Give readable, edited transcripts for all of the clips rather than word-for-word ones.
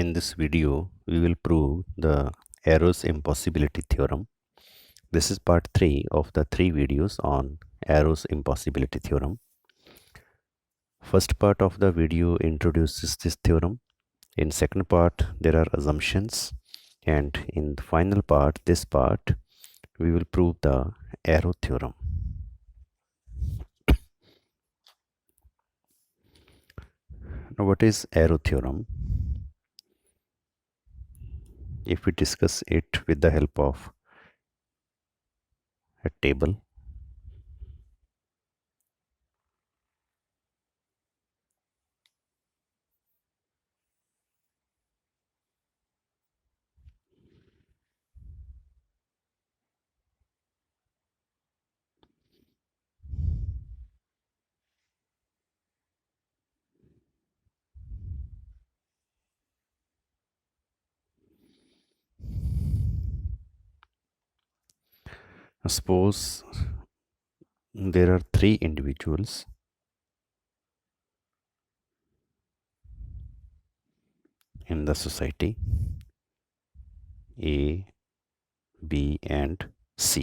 In this video, we will prove the Arrow's impossibility theorem. This is part 3 of the 3 videos on Arrow's impossibility theorem. First part of the video introduces this theorem. In second part, there are assumptions. And in the final part, this part, we will prove the Arrow theorem. Now, what is Arrow theorem? If we discuss it with the help of a table, suppose there are 3 individuals in the society A, B and C.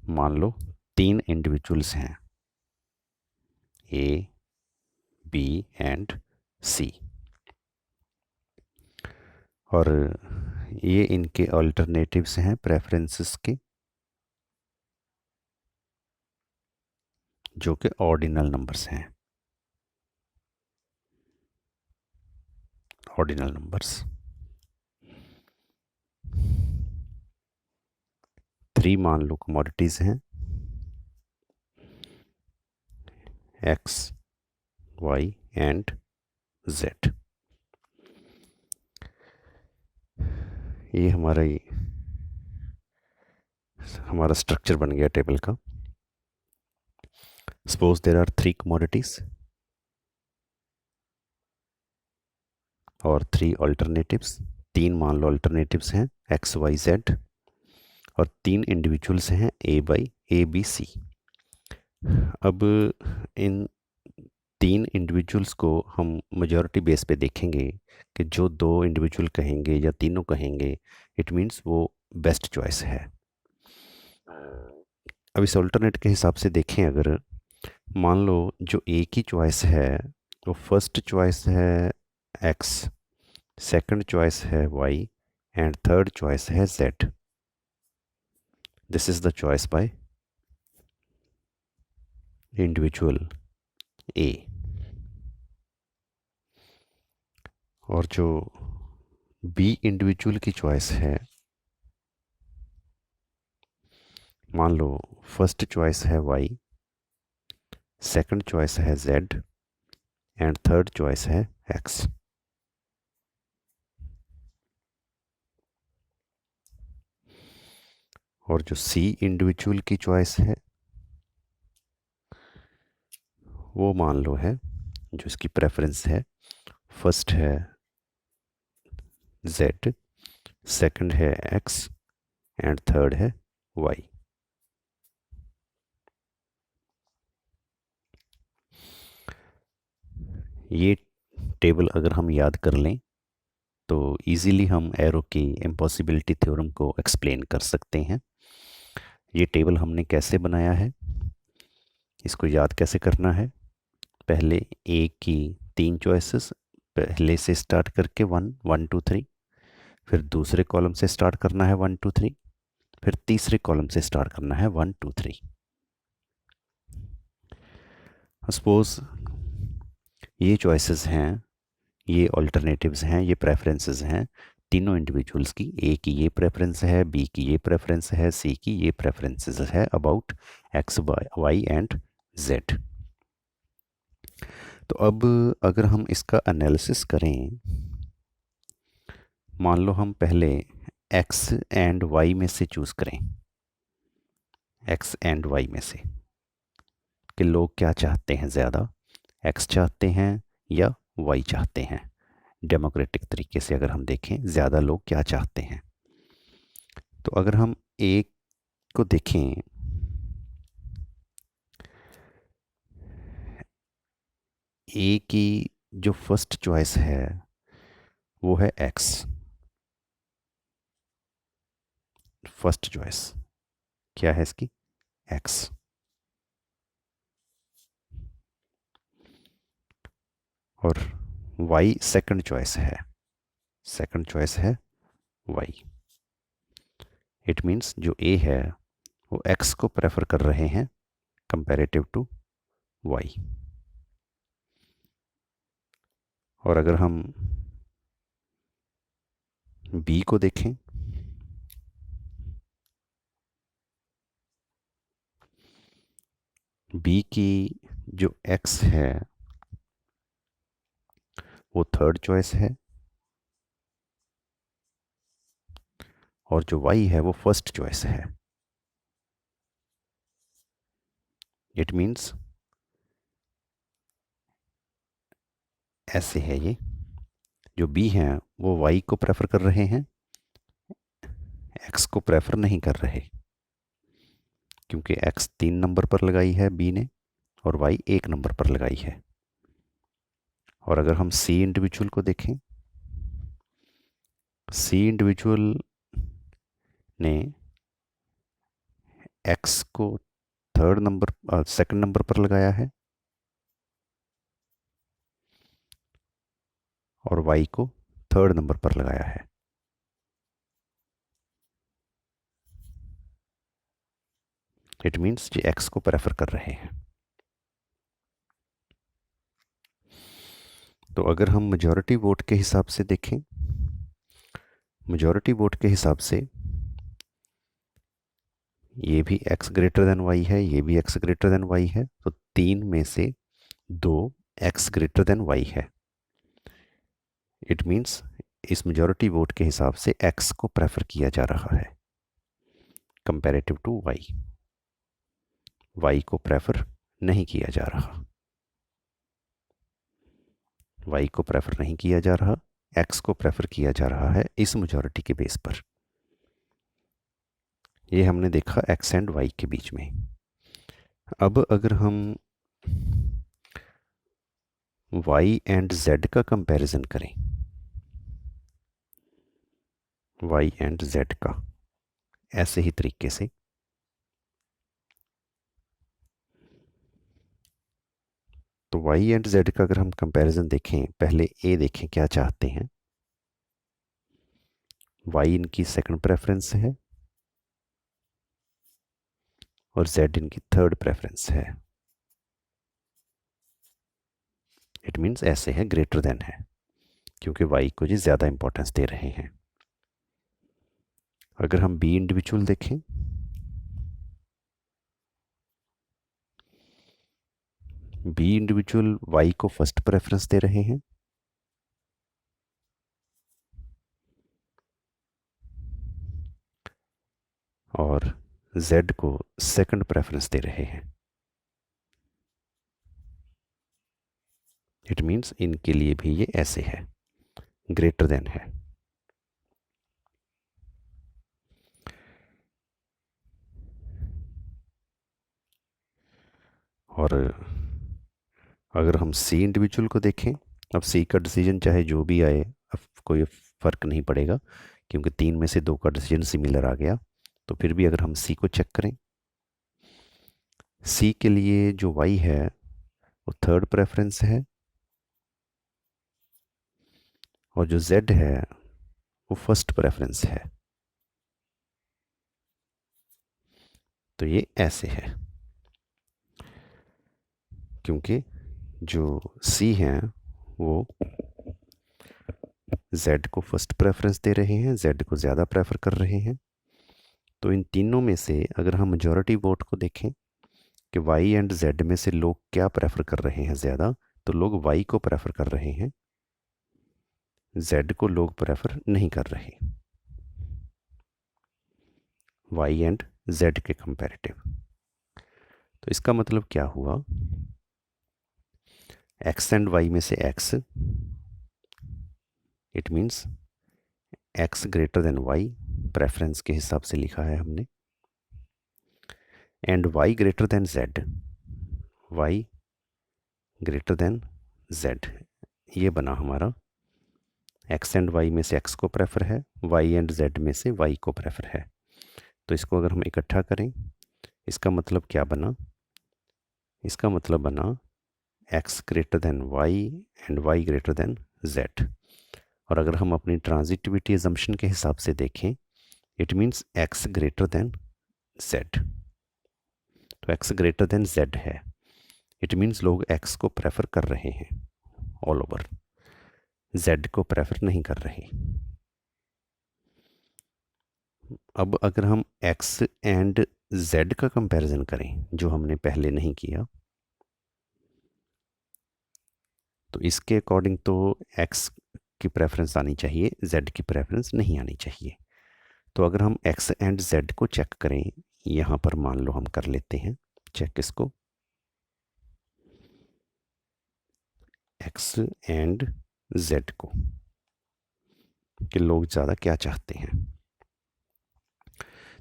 मान लो 3 individuals हैं A, B and C और ये इनके alternatives हैं preferences के जो कि ordinal numbers हैं ऑर्डिनल नंबर्स 3 मान लो कमोडिटीज हैं X, Y एंड Z. ये हमारा स्ट्रक्चर बन गया टेबल का. सपोज देयर आर 3 कमोडिटीज और 3 अल्टरनेटिव्स. 3 मान लो अल्टरनेटिव्स हैं X, Y, Z और 3 इंडिविजुअल्स हैं A B C. अब इन 3 इंडिविजुअल्स को हम मेजॉरिटी बेस पे देखेंगे कि जो 2 इंडिविजुअल कहेंगे या तीनों कहेंगे इट मीन्स वो बेस्ट चॉइस है. अब इस अल्टरनेट के हिसाब से देखें, अगर मान लो जो A की चॉइस है वो फर्स्ट चॉइस है X, सेकंड चॉइस है Y एंड थर्ड चॉइस है Z. This is the choice by individual A. और जो B इंडिविजुअल की चॉइस है, मान लो फर्स्ट चॉइस है Y, सेकंड चॉइस है Z एंड थर्ड चॉइस है X. और जो C इंडिविजुअल की चॉइस है वो मान लो है, जो इसकी प्रेफरेंस है, फर्स्ट है Z, सेकंड है X एंड थर्ड है Y. ये टेबल अगर हम याद कर लें तो इजीली हम एरो की इम्पॉसिबिलिटी थ्योरम को एक्सप्लेन कर सकते हैं. ये टेबल हमने कैसे बनाया है, इसको याद कैसे करना है. पहले ए की 3 चॉइसेस, पहले से स्टार्ट करके 1 1 2 3, फिर दूसरे कॉलम से स्टार्ट करना है 1 2 3, फिर तीसरे कॉलम से स्टार्ट करना है 1 2 3. सपोज ये चॉइसेस हैं, ये अल्टरनेटिव्स हैं, ये प्रेफरेंसेस हैं तीनों इंडिविजुअल्स की. ए की ये प्रेफरेंस है, बी की ये प्रेफरेंस है, सी की ये प्रेफरेंसेस है about X, Y and Z. तो अब अगर हम इसका एनालिसिस करें, मान लो हम पहले एक्स एंड वाई में से चूज़ करें, एक्स एंड वाई में से कि लोग क्या चाहते हैं ज़्यादा, एक्स चाहते हैं या वाई चाहते हैं. डेमोक्रेटिक तरीके से अगर हम देखें ज़्यादा लोग क्या चाहते हैं, तो अगर हम ए को देखें, ए की जो फर्स्ट चॉइस है वो है एक्स, फर्स्ट चॉइस क्या है इसकी, एक्स। और वाई सेकंड चॉइस है, सेकंड चॉइस है वाई। इट मीन्स जो ए है वो एक्स को प्रेफर कर रहे हैं कंपैरेटिव टू वाई। और अगर हम बी को देखें, बी की जो एक्स है वो थर्ड चॉइस है, और जो वाई है वो फर्स्ट चॉइस है। इट मीन्स ऐसे है ये, जो बी हैं वो वाई को प्रेफर कर रहे हैं, एक्स को प्रेफर नहीं कर रहे, क्योंकि एक्स 3 नंबर पर लगाई है बी ने और वाई 1 नंबर पर लगाई है। और अगर हम सी इंडिविजुअल को देखें, सी इंडिविजुअल ने एक्स को थर्ड नंबर सेकंड नंबर पर लगाया है और वाई को थर्ड नंबर पर लगाया है। इट मीन्स ये एक्स को प्रेफर कर रहे हैं। तो अगर हम मेजॉरिटी वोट के हिसाब से देखें, मेजॉरिटी वोट के हिसाब से ये भी x ग्रेटर देन y है, ये भी x ग्रेटर देन y है, तो 3 में से 2 x ग्रेटर देन y है। इट मीन्स इस मेजॉरिटी वोट के हिसाब से x को प्रेफर किया जा रहा है कंपैरेटिव टू y, y को प्रेफर नहीं किया जा रहा, y को प्रेफर नहीं किया जा रहा, x को प्रेफर किया जा रहा है इस मेजॉरिटी के बेस पर। ये हमने देखा x एंड y के बीच में। अब अगर हम y एंड z का कंपैरिजन करें, y एंड z का ऐसे ही तरीके से, तो y एंड z का अगर हम कंपैरिजन देखें, पहले a देखें क्या चाहते हैं। y इनकी सेकंड प्रेफरेंस है और z इनकी थर्ड प्रेफरेंस है। इट मीन्स ऐसे है, ग्रेटर देन है, क्योंकि y को जी ज़्यादा इंपॉर्टेंस दे रहे हैं। अगर हम b इंडिविजुअल देखें, b इंडिविजुअल y को फर्स्ट प्रेफरेंस दे रहे हैं और z को सेकंड प्रेफरेंस दे रहे हैं। इट मीन्स इनके लिए भी ये ऐसे है, ग्रेटर देन है। और अगर हम सी इंडिविजुअल को देखें, अब सी का डिसीजन चाहे जो भी आए, अब कोई फ़र्क नहीं पड़ेगा, क्योंकि 3 में से 2 का डिसीजन सिमिलर आ गया। तो फिर भी अगर हम सी को चेक करें, सी के लिए जो वाई है वो थर्ड प्रेफरेंस है और जो जेड है वो फर्स्ट प्रेफरेंस है। तो ये ऐसे है, क्योंकि जो सी हैं वो जेड को फर्स्ट प्रेफरेंस दे रहे हैं, जेड को ज़्यादा प्रेफर कर रहे हैं। तो इन तीनों में से अगर हम मेजॉरिटी वोट को देखें कि वाई एंड जेड में से लोग क्या प्रेफर कर रहे हैं ज़्यादा, तो लोग वाई को प्रेफर कर रहे हैं, जेड को लोग प्रेफर नहीं कर रहे, वाई एंड जेड के कंपैरेटिव। तो इसका मतलब क्या हुआ, एक्स एंड वाई में से X, it means X greater than Y, preference के हिसाब से लिखा है हमने, and Y greater than Z, Y greater than Z, ये बना हमारा एक्स एंड वाई में से एक्स को प्रेफर है, वाई एंड जेड में से वाई को प्रेफर है। तो इसको अगर हम इकट्ठा करें, इसका मतलब क्या बना? इसका मतलब बना X greater than Y and Y greater than Z. और अगर हम अपनी ट्रांजिटिविटी एजम्पशन के हिसाब से देखें, it means X greater than Z. तो एक्स ग्रेटर देन जेड है, इट मीन्स लोग एक्स को प्रेफर कर रहे हैं ऑल ओवर, जेड को प्रेफर नहीं कर रहे। अब अगर हम एक्स एंड जेड का कंपैरिजन करें, जो हमने पहले नहीं किया, तो इसके अकॉर्डिंग तो एक्स की प्रेफरेंस आनी चाहिए, जेड की प्रेफरेंस नहीं आनी चाहिए। तो अगर हम एक्स एंड जेड को चेक करें, यहाँ पर मान लो हम कर लेते हैं चेक इसको, एक्स एंड जेड को, कि लोग ज़्यादा क्या चाहते हैं।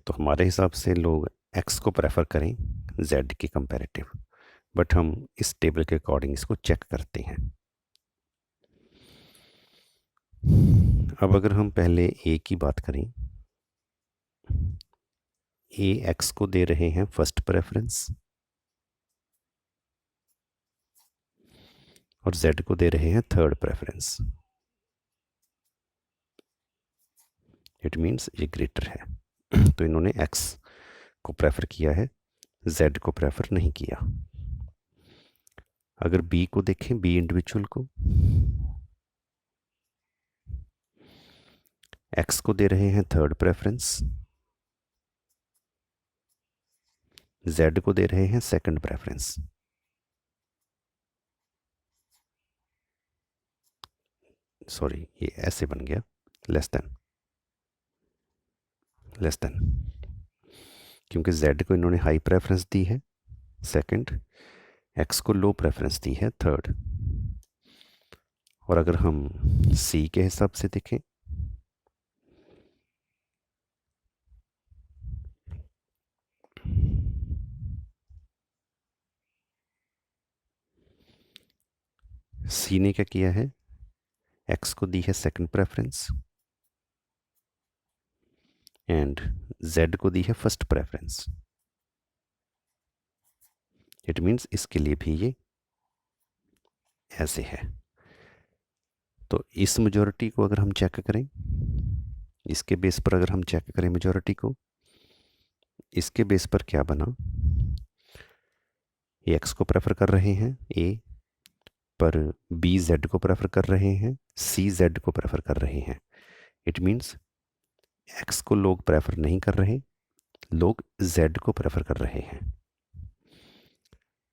तो हमारे हिसाब से लोग एक्स को प्रेफर करें जेड के कंपैरेटिव, बट हम इस टेबल के अकॉर्डिंग इसको चेक करते हैं। अब अगर हम पहले ए की बात करें, ए एक्स को दे रहे हैं फर्स्ट प्रेफरेंस और जेड को दे रहे हैं थर्ड प्रेफरेंस, इट मीन्स ये ग्रेटर है। तो इन्होंने एक्स को प्रेफर किया है, जेड को प्रेफर नहीं किया। अगर बी को देखें, बी इंडिविजुअल को, एक्स को दे रहे हैं थर्ड प्रेफरेंस, जेड को दे रहे हैं सेकंड प्रेफरेंस। सॉरी, ये ऐसे बन गया, लेस देन, क्योंकि जेड को इन्होंने हाई प्रेफरेंस दी है सेकंड, एक्स को लो प्रेफरेंस दी है थर्ड। और अगर हम सी के हिसाब से देखें, सी ने क्या किया है, एक्स को दी है सेकंड प्रेफरेंस एंड जेड को दी है फर्स्ट प्रेफरेंस। इट मीन्स इसके लिए भी ये ऐसे है। तो इस मेजॉरिटी को अगर हम चेक करें, इसके बेस पर अगर हम चेक करें मेजॉरिटी को, इसके बेस पर क्या बना, ये एक्स को प्रेफर कर रहे हैं ए, पर बी जेड को प्रेफर कर रहे हैं, सी जेड को प्रेफर कर रहे हैं। इट मीन्स एक्स को लोग प्रेफर नहीं कर रहे, लोग जेड को प्रेफर कर रहे हैं।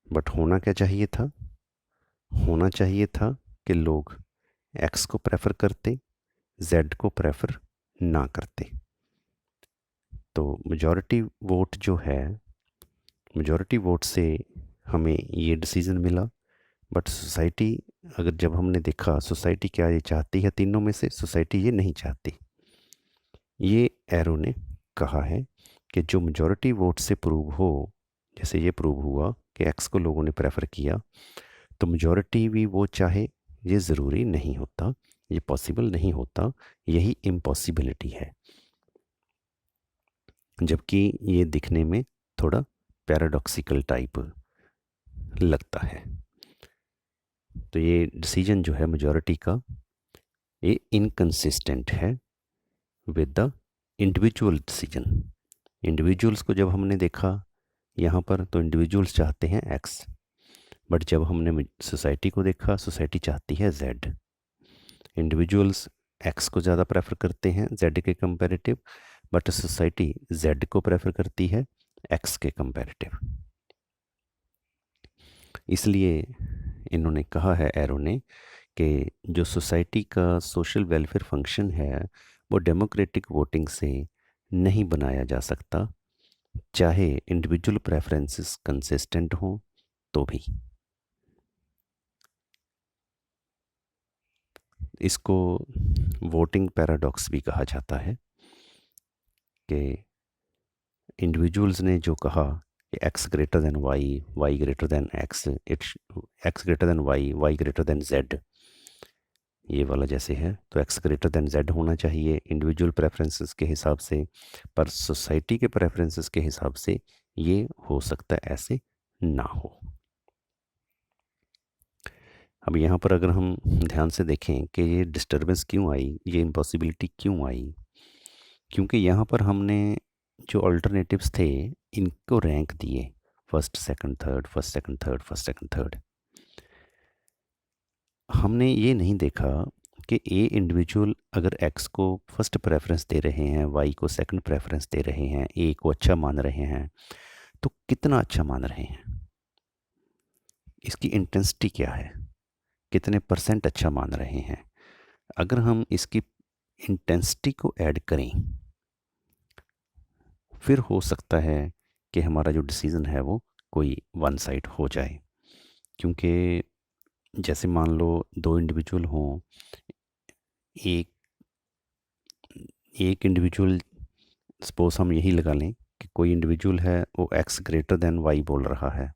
बट होना क्या चाहिए था, होना चाहिए था कि लोग एक्स को प्रेफर करते, जेड को प्रेफर ना करते। तो मेजॉरिटी वोट जो है, मेजॉरिटी वोट से हमें ये डिसीज़न मिला। बट सोसाइटी, अगर जब हमने देखा सोसाइटी क्या ये चाहती है, तीनों में से सोसाइटी ये नहीं चाहती। ये एरो ने कहा है कि जो मेजॉरिटी वोट से प्रूव हो, जैसे ये प्रूव हुआ कि एक्स को लोगों ने प्रेफर किया, तो मेजॉरिटी भी वो चाहे, ये ज़रूरी नहीं होता, ये पॉसिबल नहीं होता, यही इम्पॉसिबिलिटी है। जबकि ये दिखने में थोड़ा पैराडॉक्सिकल टाइप लगता है। तो ये डिसीजन जो है मेजॉरिटी का, ये इनकंसिस्टेंट है with the individual decision. Individuals को जब हमने देखा यहाँ पर, तो इंडिविजुअल्स चाहते हैं एक्स, बट जब हमने सोसाइटी को देखा, सोसाइटी चाहती है जेड। इंडिविजुअल्स एक्स को ज़्यादा प्रेफर करते हैं जेड के कंपैरेटिव, बट सोसाइटी जेड को प्रेफर करती है एक्स के कंपैरेटिव। इसलिए इन्होंने कहा है, एरो ने, कि जो सोसाइटी का सोशल वेलफेयर फंक्शन है वो डेमोक्रेटिक वोटिंग से नहीं बनाया जा सकता, चाहे इंडिविजुअल प्रेफरेंसेस कंसिस्टेंट हों तो भी। इसको वोटिंग पैराडॉक्स भी कहा जाता है कि इंडिविजुअल्स ने जो कहा कि X greater than Y, Y greater than X, it's X greater than Y, Y greater than Z, ये वाला जैसे है, तो x ग्रेटर देन z होना चाहिए इंडिविजुअल प्रेफरेंसेस के हिसाब से, पर सोसाइटी के प्रेफरेंसेस के हिसाब से ये हो सकता है ऐसे ना हो। अब यहाँ पर अगर हम ध्यान से देखें कि ये डिस्टर्बेंस क्यों आई, ये इम्पॉसिबिलिटी क्यों आई, क्योंकि यहाँ पर हमने जो अल्टरनेटिव्स थे इनको रैंक दिए, first second third, first second third, first second third. हमने ये नहीं देखा कि ए इंडिविजुअल अगर एक्स को फर्स्ट प्रेफरेंस दे रहे हैं, वाई को सेकंड प्रेफरेंस दे रहे हैं, ए को अच्छा मान रहे हैं, तो कितना अच्छा मान रहे हैं, इसकी इंटेंसिटी क्या है, कितने परसेंट अच्छा मान रहे हैं। अगर हम इसकी इंटेंसिटी को ऐड करें फिर हो सकता है कि हमारा जो डिसीज़न है वो कोई वन साइड हो जाए। क्योंकि जैसे मान लो दो इंडिविजुअल हों, एक एक इंडिविजुअल, सपोज हम यही लगा लें कि कोई इंडिविजुअल है वो एक्स ग्रेटर देन वाई बोल रहा है,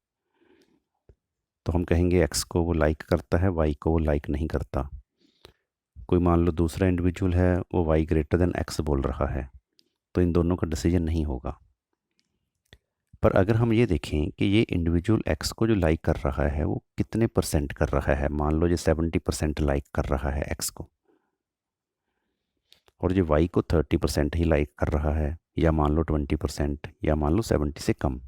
तो हम कहेंगे एक्स को वो लाइक करता है, वाई को वो लाइक नहीं करता। कोई मान लो दूसरा इंडिविजुअल है वो वाई ग्रेटर देन एक्स बोल रहा है, तो इन दोनों का डिसीजन नहीं होगा। पर अगर हम ये देखें कि ये इंडिविजुअल एक्स को जो लाइक कर रहा है वो कितने परसेंट कर रहा है, मान लो ये 70% लाइक कर रहा है एक्स को, और जो वाई को 30% ही लाइक कर रहा है, या मान लो 20%, या मान लो 70 से कम,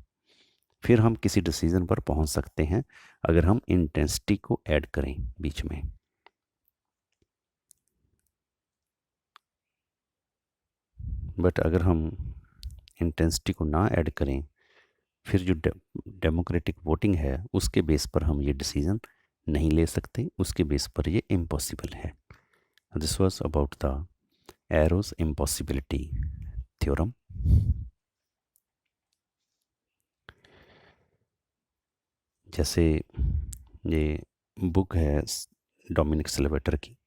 फिर हम किसी डिसीज़न पर पहुंच सकते हैं अगर हम इंटेंसिटी को ऐड करें बीच में। बट अगर हम इंटेंसिटी को ना ऐड करें, फिर जो डेमोक्रेटिक वोटिंग है उसके बेस पर हम ये डिसीज़न नहीं ले सकते, उसके बेस पर ये इम्पॉसिबल है। This was about the arrows impossibility theorem. जैसे ये बुक है डोमिनिक सिल्वेटर की,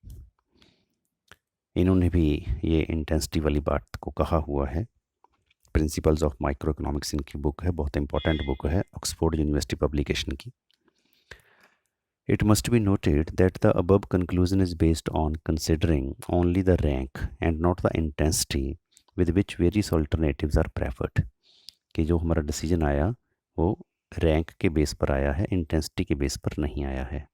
इन्होंने भी ये इंटेंसिटी वाली बात को कहा हुआ है। प्रिंसिपल्स ऑफ माइक्रो इकोनॉमिक्स इनकी बुक है, बहुत इंपॉर्टेंट बुक है, ऑक्सफोर्ड यूनिवर्सिटी पब्लिकेशन की। It must be noted that the above conclusion is based on considering only the rank and not the intensity with which various alternatives are preferred। कि जो हमारा decision आया वो rank के base पर आया है, इंटेंसिटी के बेस पर नहीं आया है।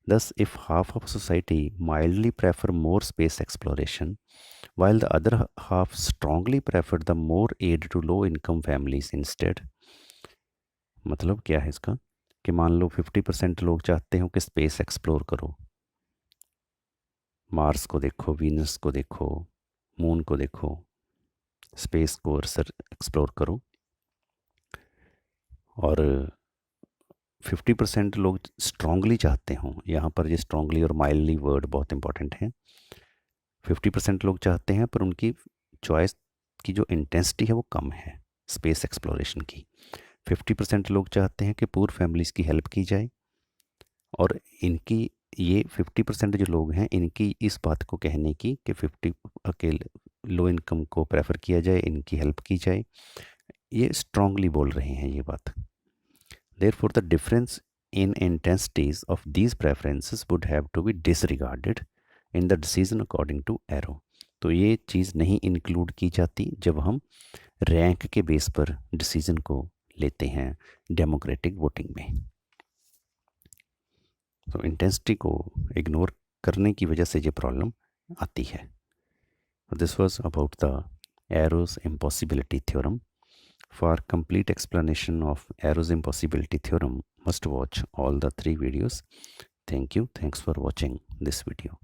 Thus, if half of society mildly prefer more space exploration, while the other half strongly prefer the more aid to low-income families instead, मतलब क्या है इसका कि मान लो 50% लोग चाहते हो कि स्पेस एक्सप्लोर करो, मार्स को देखो, वीनस को देखो, मून को देखो, स्पेस को एक्सप्लोर करो, और 50% लोग स्ट्रांगली चाहते हों, यहाँ पर ये स्ट्रांगली और माइल्डली वर्ड बहुत इंपॉर्टेंट है। 50% लोग चाहते हैं पर उनकी चॉइस की जो इंटेंसिटी है वो कम है स्पेस एक्सप्लोरेशन की। 50% लोग चाहते हैं कि पूर फैमिलीज़ की हेल्प की जाए, और इनकी ये 50% जो लोग हैं इनकी इस बात को कहने की कि 50 अकेले लो इनकम को प्रेफर किया जाए, इनकी हेल्प की जाए, ये स्ट्रांगली बोल रहे हैं ये बात। Therefore, the difference in intensities of these preferences would have to be disregarded in the decision according to arrow। तो ये चीज़ नहीं इंक्लूड की जाती जब हम रैंक के बेस पर डिसीजन को लेते हैं डेमोक्रेटिक वोटिंग में। तो इंटेंसिटी को इग्नोर करने की वजह से ये प्रॉब्लम आती है। This was about the arrows impossibility theorem. For complete explanation of Arrow's impossibility theorem, must watch all the 3 videos. Thank you. Thanks for watching this video.